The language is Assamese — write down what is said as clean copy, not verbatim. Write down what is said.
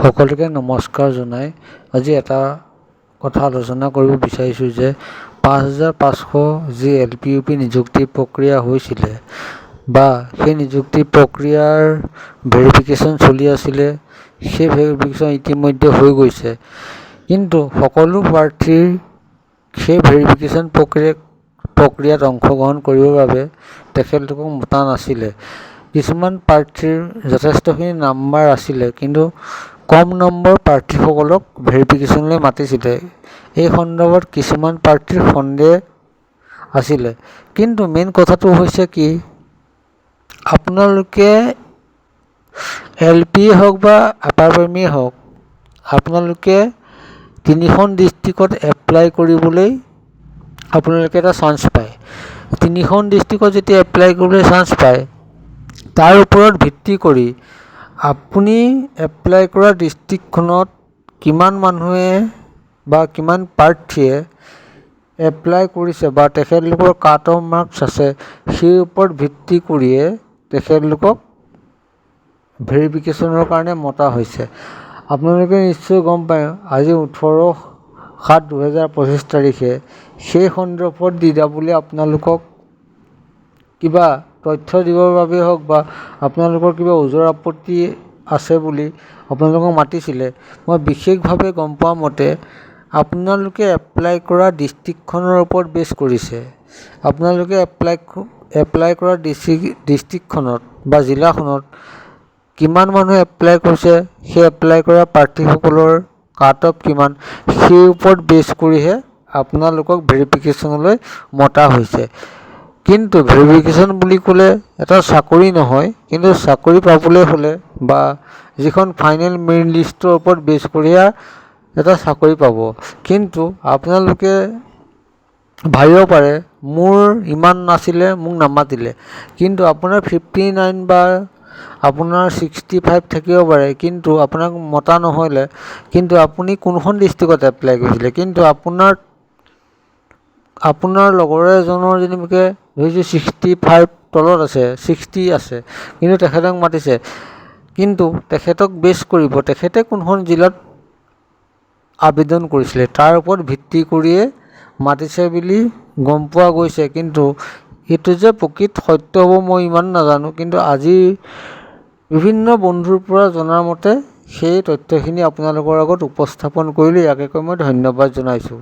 সকলোকে নমস্কাৰ জনাই আজি এটা কথা আলোচনা কৰিব বিচাৰিছোঁ যে ৫৫০০ যি LPUP নিযুক্তি প্ৰক্ৰিয়া হৈছিলে বা সেই নিযুক্তি প্ৰক্ৰিয়াৰ ভেৰিফিকেশ্যন চলি আছিলে, সেই ভেৰিফিকেশ্যন ইতিমধ্যে হৈ গৈছে। কিন্তু সকলো প্ৰাৰ্থীৰ সেই ভেৰিফিকেশ্যন প্ৰক্ৰিয়াত অংশগ্ৰহণ কৰিবৰ বাবে তেখেতলোকক মতা নাছিলে। কিছুমান প্ৰাৰ্থীৰ যথেষ্টখিনি নাম্বাৰ আছিলে, কিন্তু কম নম্বৰ প্ৰাৰ্থীসকলক ভেৰিফিকেশ্যনলৈ মাতিছিলে। এই সন্দৰ্ভত কিছুমান প্ৰাৰ্থীৰ সন্দেহ আছিলে। কিন্তু মেইন কথাটো হৈছে কি, আপোনালোকে LP হওক বা আপাৰ প্ৰাইমেৰীয়ে হওক, আপোনালোকে 3খন ডিষ্ট্ৰিক্টত এপ্লাই কৰিবলৈ আপোনালোকে এটা চান্স পায়। 3খন ডিষ্ট্ৰিক্টত যেতিয়া এপ্লাই কৰিবলৈ চান্স পায়, তাৰ ওপৰত ভিত্তি কৰি আপুনি এপ্লাই কৰা ডিষ্ট্ৰিক্টখনত কিমান মানুহে বা কিমান প্ৰাৰ্থীয়ে এপ্লাই কৰিছে বা তেখেতলোকৰ কাট অফ মাৰ্কছ আছে, সেই ওপৰত ভিত্তি কৰিয়ে তেখেতলোকক ভেৰিফিকেশ্যনৰ কাৰণে মতা হৈছে। আপোনালোকে নিশ্চয় গম পায়, আজি 18/7/2025 তাৰিখে সেই সন্দৰ্ভত বুলি আপোনালোকক কিবা তথ্য দিবৰ বাবে হওক বা আপোনালোকৰ কিবা ওজৰ আপত্তি আছে বুলি আপোনালোকক মাতিছিলে। মই বিশেষভাৱে গম পোৱা মতে আপোনালোকে এপ্লাই কৰা ডিষ্ট্ৰিক্টখনৰ ওপৰত বেছ কৰিছে। আপোনালোকে এপ্লাই কৰা ডিষ্ট্ৰিক্টখনত বা জিলাখনত কিমান মানুহে এপ্লাই কৰিছে, সেই এপ্লাই কৰা প্ৰাৰ্থীসকলৰ কাট অফ কিমান, সেই ওপৰত বেছ কৰিহে আপোনালোকক ভেৰিফিকেশ্যনলৈ মতা হৈছে। কিন্তু ভেৰিফিকেশ্যন বুলি ক'লে এটা চাকৰি নহয়, কিন্তু চাকৰি পাবলৈ হ'লে বা যিখন ফাইনেল মেৰিট লিষ্টৰ ওপৰত বেছ কৰিহে এটা চাকৰি পাব। কিন্তু আপোনালোকে ভাবিব পাৰে মোৰ ইমান নাছিলে, মোক নামাতিলে। কিন্তু আপোনাৰ 59 বা আপোনাৰ 65 থাকিব পাৰে, কিন্তু আপোনাক মতা নহ'লে। কিন্তু আপুনি কোনখন ডিষ্ট্ৰিক্টত এপ্লাই কৰিছিলে, কিন্তু আপোনাৰ লগৰ এজনৰ যেনেকৈ ধৰিছোঁ 65 তলত আছে, 60 আছে, কিন্তু তেখেতক মাতিছে। কিন্তু তেখেতক বেছ কৰিব তেখেতে কোনখন জিলাত আবেদন কৰিছিলে, তাৰ ওপৰত ভিত্তি কৰিয়ে মাতিছে বুলি গম পোৱা গৈছে। কিন্তু এইটো যে প্ৰকৃত সত্য হ'ব মই ইমান নাজানো, কিন্তু আজি বিভিন্ন বন্ধুৰ পৰা জনাৰ মতে সেই তথ্যখিনি আপোনালোকৰ আগত উপস্থাপন কৰিলোঁ। ইয়াকে কৈ মই ধন্যবাদ জনাইছোঁ।